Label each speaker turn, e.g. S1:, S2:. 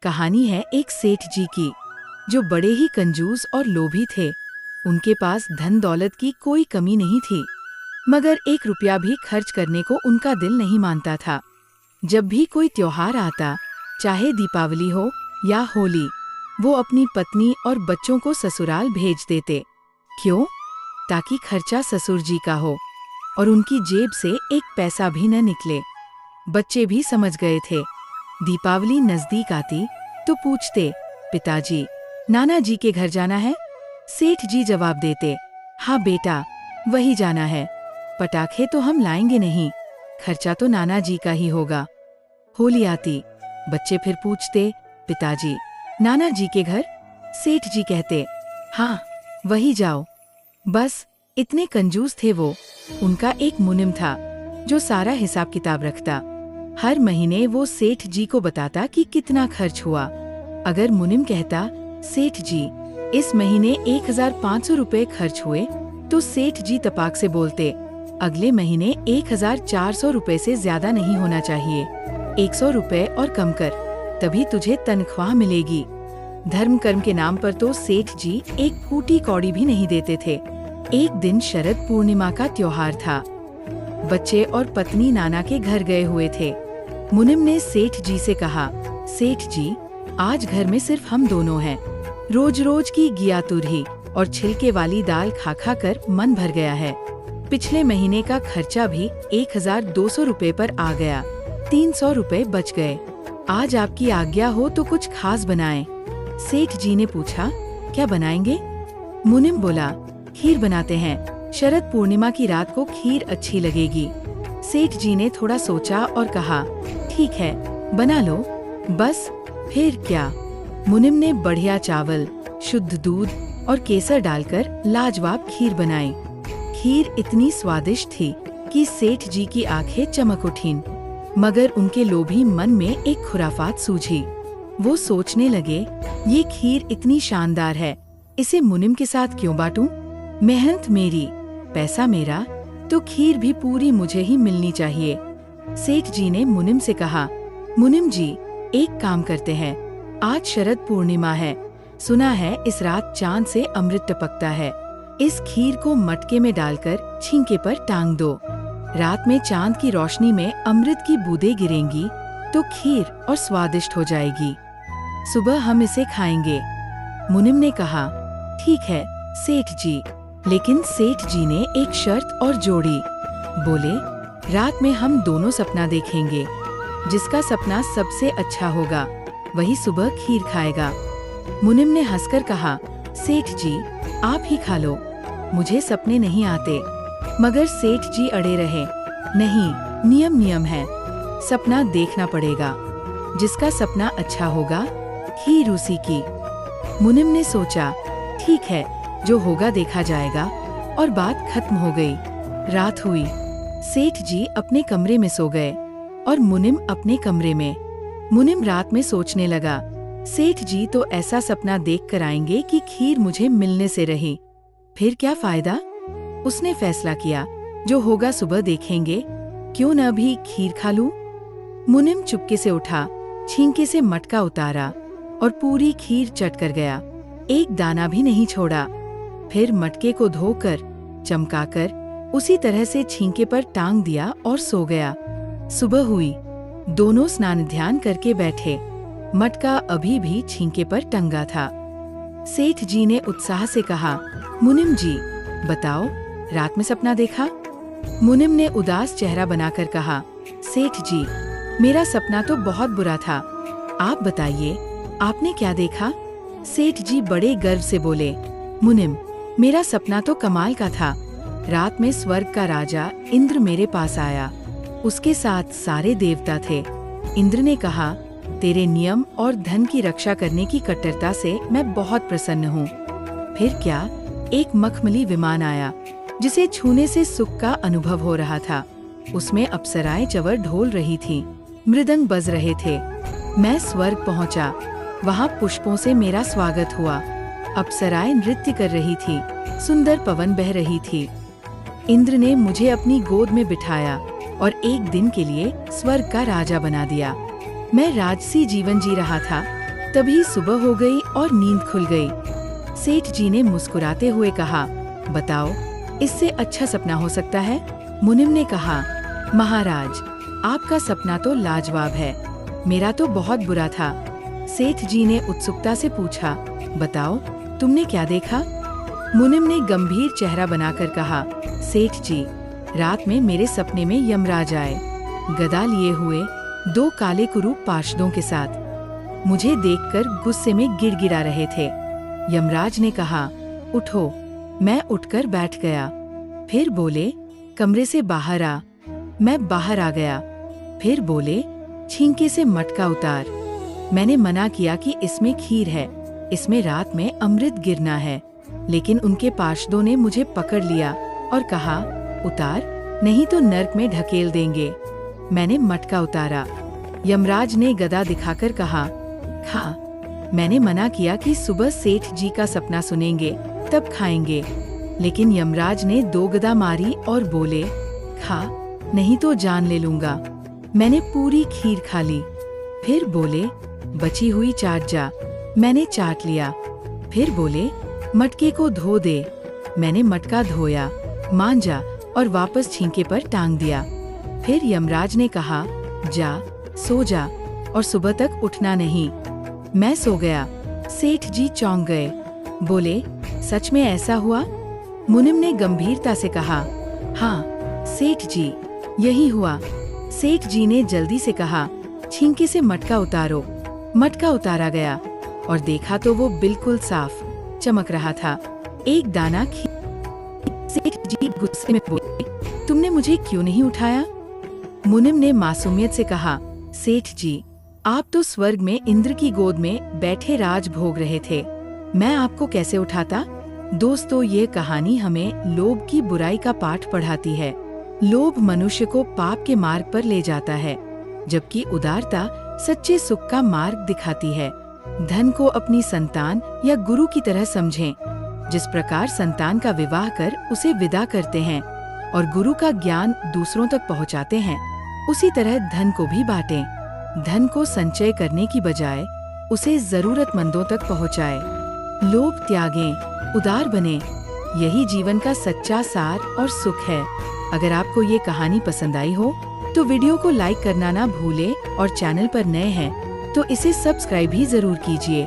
S1: कहानी है एक सेठ जी की, जो बड़े ही कंजूस और लोभी थे। उनके पास धन दौलत की कोई कमी नहीं थी, मगर 1 रुपया भी खर्च करने को उनका दिल नहीं मानता था। जब भी कोई त्योहार आता, चाहे दीपावली हो या होली, वो अपनी पत्नी और बच्चों को ससुराल भेज देते। क्यों? ताकि खर्चा ससुर जी का हो और उनकी जेब से एक पैसा भी न निकले। बच्चे भी समझ गए थे। दीपावली नजदीक आती तो पूछते, पिताजी, नाना जी के घर जाना है? सेठ जी जवाब देते, हाँ बेटा, वही जाना है। पटाखे तो हम लाएंगे नहीं, खर्चा तो नाना जी का ही होगा। होली आती, बच्चे फिर पूछते, पिताजी, नाना जी के घर? सेठ जी कहते, हाँ, वही जाओ। बस इतने कंजूस थे वो। उनका एक मुनिम था जो सारा हिसाब किताब रखता। हर महीने वो सेठ जी को बताता कि कितना खर्च हुआ। अगर मुनिम कहता, सेठ जी, इस महीने 1500 रुपए खर्च हुए, तो सेठ जी तपाक से बोलते, अगले महीने 1400 रुपए से ज्यादा नहीं होना चाहिए। 100 रुपए और कम कर, तभी तुझे तनख्वाह मिलेगी। धर्म कर्म के नाम पर तो सेठ जी एक फूटी कौड़ी भी नहीं देते थे। एक दिन शरद पूर्णिमा का त्योहार था। बच्चे और पत्नी नाना के घर गए हुए थे। मुनिम ने सेठ जी से कहा, सेठ जी, आज घर में सिर्फ हम दोनों हैं। रोज रोज की घिया तुरही और छिलके वाली दाल खा खा कर मन भर गया है। पिछले महीने का खर्चा भी 1200 रुपए पर आ गया। 300 रुपए बच गए। आज आपकी आज्ञा हो तो कुछ खास बनाएं। सेठ जी ने पूछा, क्या बनाएंगे? मुनिम बोला, खीर बनाते हैं। शरद पूर्णिमा की रात को खीर अच्छी लगेगी। सेठ जी ने थोड़ा सोचा और कहा, ठीक है, बना लो। बस फिर क्या? मुनिम ने बढ़िया चावल, शुद्ध दूध और केसर डालकर लाजवाब खीर बनाई। खीर इतनी स्वादिष्ट थी कि सेठ जी की आंखें चमक उठीं। मगर उनके लोभी मन में एक खुराफात सूझी। वो सोचने लगे, ये खीर इतनी शानदार है, इसे मुनिम के साथ क्यों बांटूं? मेहनत मेरी, पैसा मेरा, तो खीर भी पूरी मुझे ही मिलनी चाहिए। सेठ जी ने मुनिम से कहा, मुनिम जी, एक काम करते हैं, आज शरद पूर्णिमा है। सुना है इस रात चांद से अमृत टपकता है। इस खीर को मटके में डालकर छींके पर टांग दो। रात में चांद की रोशनी में अमृत की बूंदें गिरेंगी तो खीर और स्वादिष्ट हो जाएगी। सुबह हम इसे खाएंगे। मुनिम ने कहा, ठीक है सेठ जी। लेकिन सेठ जी ने एक शर्त और जोड़ी। बोले, रात में हम दोनों सपना देखेंगे। जिसका सपना सबसे अच्छा होगा, वही सुबह खीर खाएगा। मुनिम ने हंसकर कहा, सेठ जी, आप ही खा लो, मुझे सपने नहीं आते। मगर सेठ जी अड़े रहे, नहीं, नियम नियम है, सपना देखना पड़ेगा। जिसका सपना अच्छा होगा, खीर उसी की। मुनिम ने सोचा, ठीक है, जो होगा देखा जाएगा, और बात खत्म हो गई। रात हुई। सेठ जी अपने कमरे में सो गए और मुनिम अपने कमरे में। मुनिम रात में सोचने लगा, सेठ जी तो ऐसा सपना देख कर आएंगे कि खीर मुझे मिलने से रही, फिर क्या फायदा? उसने फैसला किया, जो होगा सुबह देखेंगे, क्यों न भी खीर खा लूं? मुनिम चुपके से उठा, छींके से मटका उतारा और पूरी खीर चट कर गया। एक दाना भी नहीं छोड़ा। फिर मटके को धोकर, चमकाकर, उसी तरह से छींके पर टांग दिया और सो गया। सुबह हुई। दोनों स्नान ध्यान करके बैठे। मटका अभी भी छींके पर टंगा था। सेठ जी ने उत्साह से कहा, मुनिम जी, बताओ, रात में सपना देखा? मुनिम ने उदास चेहरा बनाकर कहा, सेठ जी, मेरा सपना तो बहुत बुरा था। आप बताइए, आपने क्या देखा? सेठ जी बड़े गर्व से बोले, मुनिम, मेरा सपना तो कमाल का था। रात में स्वर्ग का राजा इंद्र मेरे पास आया। उसके साथ सारे देवता थे। इंद्र ने कहा, तेरे नियम और धन की रक्षा करने की कट्टरता से मैं बहुत प्रसन्न हूँ। फिर क्या, एक मखमली विमान आया, जिसे छूने से सुख का अनुभव हो रहा था। उसमें अप्सराएं चवर ढोल रही थीं, मृदंग बज रहे थे। मैं स्वर्ग पहुँचा। वहाँ पुष्पों से मेरा स्वागत हुआ। अप्सराएं नृत्य कर रही थी, सुंदर पवन बह रही थी। इंद्र ने मुझे अपनी गोद में बिठाया और एक दिन के लिए स्वर्ग का राजा बना दिया। मैं राजसी जीवन जी रहा था, तभी सुबह हो गई और नींद खुल गई। सेठ जी ने मुस्कुराते हुए कहा, बताओ, इससे अच्छा सपना हो सकता है? मुनिम ने कहा, महाराज, आपका सपना तो लाजवाब है, मेरा तो बहुत बुरा था। सेठ जी ने उत्सुकता से पूछा, बताओ, तुमने क्या देखा? मुनिम ने गंभीर चेहरा बनाकर कहा, सेठ जी, रात में मेरे सपने में यमराज आए, गदा लिए हुए, 2 काले कुरूप पार्षदों के साथ। मुझे देखकर गुस्से में गिड़गिड़ा रहे थे। यमराज ने कहा, उठो। मैं उठकर बैठ गया। फिर बोले, कमरे से बाहर आ। मैं बाहर आ गया। फिर बोले, छींके से मटका उतार। मैंने मना किया कि इसमें खीर है, इसमें रात में अमृत गिरना है, लेकिन उनके पार्षदों ने मुझे पकड़ लिया और कहा, उतार, नहीं तो नर्क में ढकेल देंगे। मैंने मटका उतारा। यमराज ने गदा दिखाकर कहा, खा। मैंने मना किया कि सुबह सेठ जी का सपना सुनेंगे, तब खाएंगे, लेकिन यमराज ने 2 गदा मारी और बोले, खा, नहीं तो जान ले लूंगा। मैंने पूरी खीर खा ली। फिर बोले, बची हुई चाट जा। मैंने चाट लिया। फिर बोले, मटके को धो दे। मैंने मटका धोया, मांजा और वापस छींके पर टांग दिया। फिर यमराज ने कहा, जा, सो जा और सुबह तक उठना नहीं। मैं सो गया। सेठ जी चौंक गए। बोले, सच में ऐसा हुआ? मुनिम ने गंभीरता से कहा, हाँ सेठ जी, यही हुआ। सेठ जी ने जल्दी से कहा, छींके से मटका उतारो। मटका उतारा गया और देखा तो वो बिल्कुल साफ चमक रहा था, एक दाना खीर। सेठ जी गुस्से में बोले, तुमने मुझे क्यों नहीं उठाया? मुनिम ने मासूमियत से कहा, सेठ जी, आप तो स्वर्ग में इंद्र की गोद में बैठे राज भोग रहे थे, मैं आपको कैसे उठाता? दोस्तों, ये कहानी हमें लोभ की बुराई का पाठ पढ़ाती है। लोभ मनुष्य को पाप के मार्ग पर ले जाता है, जबकि उदारता सच्चे सुख का मार्ग दिखाती है। धन को अपनी संतान या गुरु की तरह समझें। जिस प्रकार संतान का विवाह कर उसे विदा करते हैं और गुरु का ज्ञान दूसरों तक पहुंचाते हैं, उसी तरह धन को भी बांटें। धन को संचय करने की बजाय उसे जरूरतमंदों तक पहुंचाए। लोभ त्यागें, उदार बने, यही जीवन का सच्चा सार और सुख है। अगर आपको ये कहानी पसंद आई हो तो वीडियो को लाइक करना ना भूलें और चैनल पर नए हैं तो इसे सब्सक्राइब भी जरूर कीजिए।